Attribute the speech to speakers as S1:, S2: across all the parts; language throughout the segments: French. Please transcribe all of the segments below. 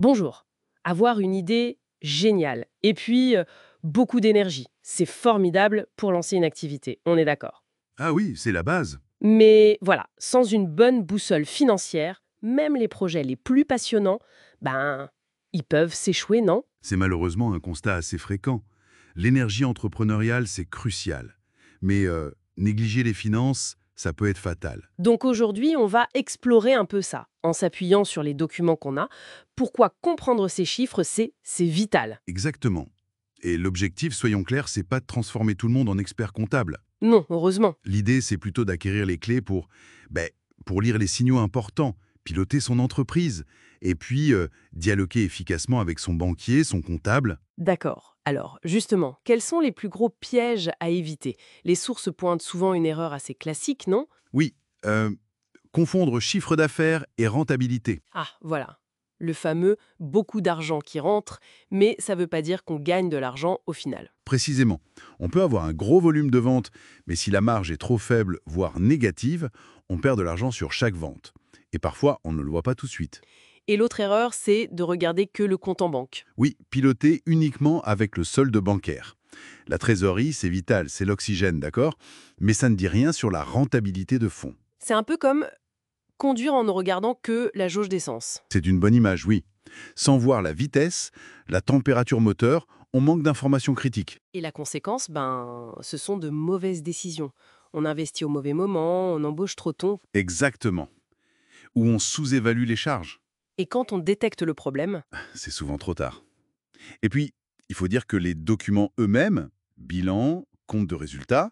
S1: Bonjour. Avoir une idée, génial. Et puis, beaucoup d'énergie. C'est formidable pour lancer une activité, on est d'accord.
S2: Ah oui, c'est la base.
S1: Mais voilà, sans une bonne boussole financière, même les projets les plus passionnants, ben, ils peuvent s'échouer, non?
S2: C'est malheureusement un constat assez fréquent. L'énergie entrepreneuriale, c'est crucial. Mais négliger les finances, ça peut être fatal.
S1: Donc aujourd'hui, on va explorer un peu ça, en s'appuyant sur les documents qu'on a. Pourquoi comprendre ces chiffres, c'est vital.
S2: Exactement. Et l'objectif, soyons clairs, c'est pas de transformer tout le monde en expert comptable.
S1: Non, heureusement.
S2: L'idée, c'est plutôt d'acquérir les clés ben, pour lire les signaux importants, piloter son entreprise, et puis dialoguer efficacement avec son banquier, son comptable.
S1: D'accord. Alors, justement, quels sont les plus gros pièges à éviter? Les sources pointent souvent une erreur assez classique, non?
S2: Oui, euh, confondre chiffre d'affaires et rentabilité.
S1: Ah, voilà. Le fameux beaucoup d'argent qui rentre, mais ça ne veut pas dire qu'on gagne de l'argent au final.
S2: Précisément, on peut avoir un gros volume de vente, mais si la marge est trop faible, voire négative, on perd de l'argent sur chaque vente. Et parfois, on ne le voit pas tout de suite.
S1: Et l'autre erreur, c'est de regarder que le compte en banque.
S2: Oui, piloter uniquement avec le solde bancaire. La trésorerie, c'est vital, c'est l'oxygène, d'accord? Mais ça ne dit rien sur la rentabilité de fonds.
S1: C'est un peu comme conduire en ne regardant que la jauge d'essence.
S2: C'est une bonne image, oui. Sans voir la vitesse, la température moteur, on manque d'informations critiques.
S1: Et la conséquence, ben, ce sont de mauvaises décisions. On investit au mauvais moment, on embauche trop tôt.
S2: Exactement. Ou on sous-évalue les charges.
S1: Et quand on détecte le problème,
S2: C'est souvent trop tard. Et puis, il faut dire que les documents eux-mêmes, bilan, compte de résultats,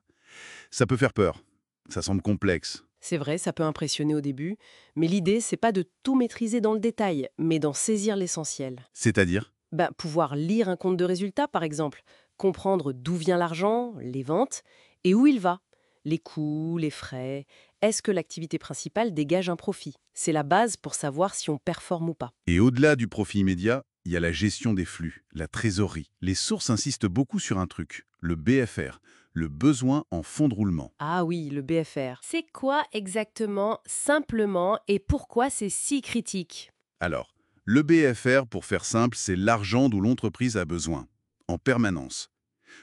S2: ça peut faire peur. Ça semble complexe.
S1: c'est vrai, ça peut impressionner au début, mais l'idée, c'est pas de tout maîtriser dans le détail, mais d'en saisir l'essentiel.
S2: C'est-à-dire,
S1: Ben, pouvoir lire un compte de résultats, par exemple, comprendre d'où vient l'argent, les ventes, et où il va. Les coûts, les frais. Est-ce que l'activité principale dégage un profit? C'est la base pour savoir si on performe ou pas.
S2: et au-delà du profit immédiat, il y a la gestion des flux, la trésorerie. Les sources insistent beaucoup sur un truc, le BFR, le besoin en fonds de roulement.
S1: Ah oui, le BFR. C'est quoi exactement, simplement, et pourquoi c'est si critique?
S2: Alors, le BFR, pour faire simple, c'est l'argent dont l'entreprise a besoin, en permanence,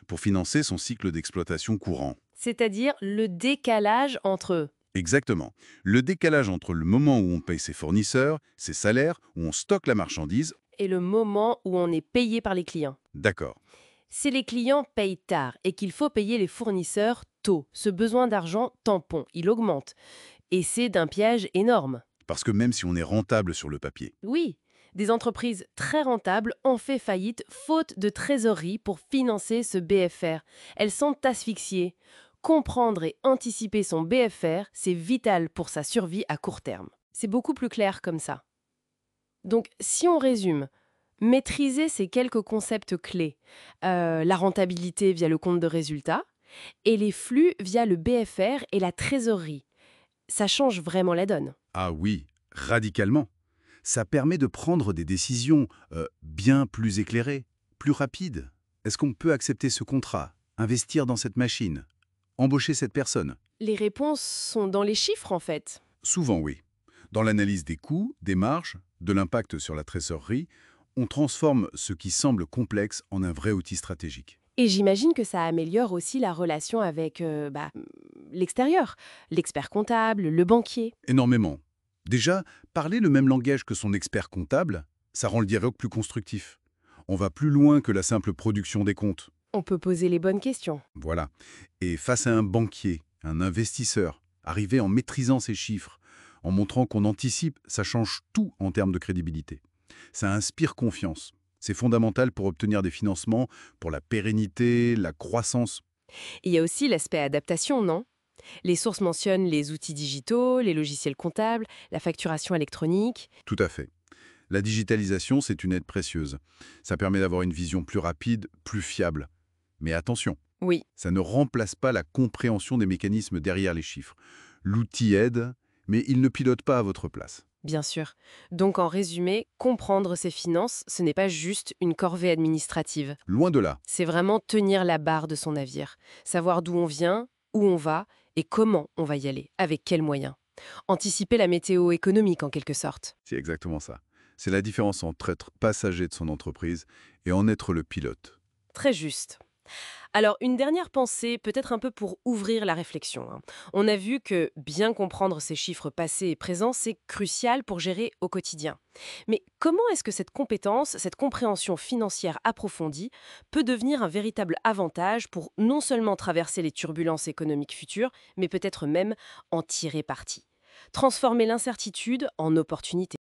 S2: pour financer son cycle d'exploitation courant.
S1: C'est-à-dire le décalage entre...
S2: Exactement. Le décalage entre le moment où on paye ses fournisseurs, ses salaires, où on stocke la marchandise,
S1: et le moment où on est payé par les clients.
S2: d'accord.
S1: Si les clients payent tard et qu'il faut payer les fournisseurs tôt, ce besoin d'argent tampon, il augmente. Et c'est d'un piège énorme.
S2: Parce que même si on est rentable sur le papier,
S1: Oui, des entreprises très rentables ont fait faillite faute de trésorerie pour financer ce BFR. Elles sont asphyxiées. Comprendre et anticiper son BFR, c'est vital pour sa survie à court terme. C'est beaucoup plus clair comme ça. Donc, si on résume, maîtriser ces quelques concepts clés, la rentabilité via le compte de résultat et les flux via le BFR et la trésorerie, ça change vraiment la donne.
S2: ah oui, radicalement. Ça permet de prendre des décisions bien plus éclairées, plus rapides. Est-ce qu'on peut accepter ce contrat, investir dans cette machine, embaucher cette personne?
S1: Les réponses sont dans les chiffres en fait.
S2: Souvent oui. Dans l'analyse des coûts, des marges, de l'impact sur la trésorerie, on transforme ce qui semble complexe en un vrai outil stratégique.
S1: Et j'imagine que ça améliore aussi la relation avec l'extérieur, l'expert comptable, le banquier.
S2: Énormément. Déjà, parler le même langage que son expert comptable, ça rend le dialogue plus constructif. On va plus loin que la simple production des comptes.
S1: On peut poser les bonnes questions.
S2: Voilà. Et face à un banquier, un investisseur, arriver en maîtrisant ses chiffres, en montrant qu'on anticipe, ça change tout en termes de crédibilité. Ça inspire confiance. C'est fondamental pour obtenir des financements, pour la pérennité, la croissance.
S1: Il y a aussi l'aspect adaptation, non? Les sources mentionnent les outils digitaux, les logiciels comptables, la facturation électronique.
S2: Tout à fait. La digitalisation, c'est une aide précieuse. Ça permet d'avoir une vision plus rapide, plus fiable. Mais attention,
S1: Oui,
S2: ça ne remplace pas la compréhension des mécanismes derrière les chiffres. L'outil aide, mais il ne pilote pas à votre place.
S1: bien sûr. Donc en résumé, comprendre ses finances, ce n'est pas juste une corvée administrative.
S2: Loin de là.
S1: C'est vraiment tenir la barre de son navire, savoir d'où on vient, où on va et comment on va y aller, avec quels moyens. Anticiper la météo économique en quelque sorte.
S2: C'est exactement ça. C'est la différence entre être passager de son entreprise et en être le pilote.
S1: Très juste. Alors, une dernière pensée, peut-être un peu pour ouvrir la réflexion, hein. On a vu que bien comprendre ces chiffres passés et présents, c'est crucial pour gérer au quotidien. Mais comment est-ce que cette compétence, cette compréhension financière approfondie, peut devenir un véritable avantage pour non seulement traverser les turbulences économiques futures, mais peut-être même en tirer parti? Transformer l'incertitude en opportunité.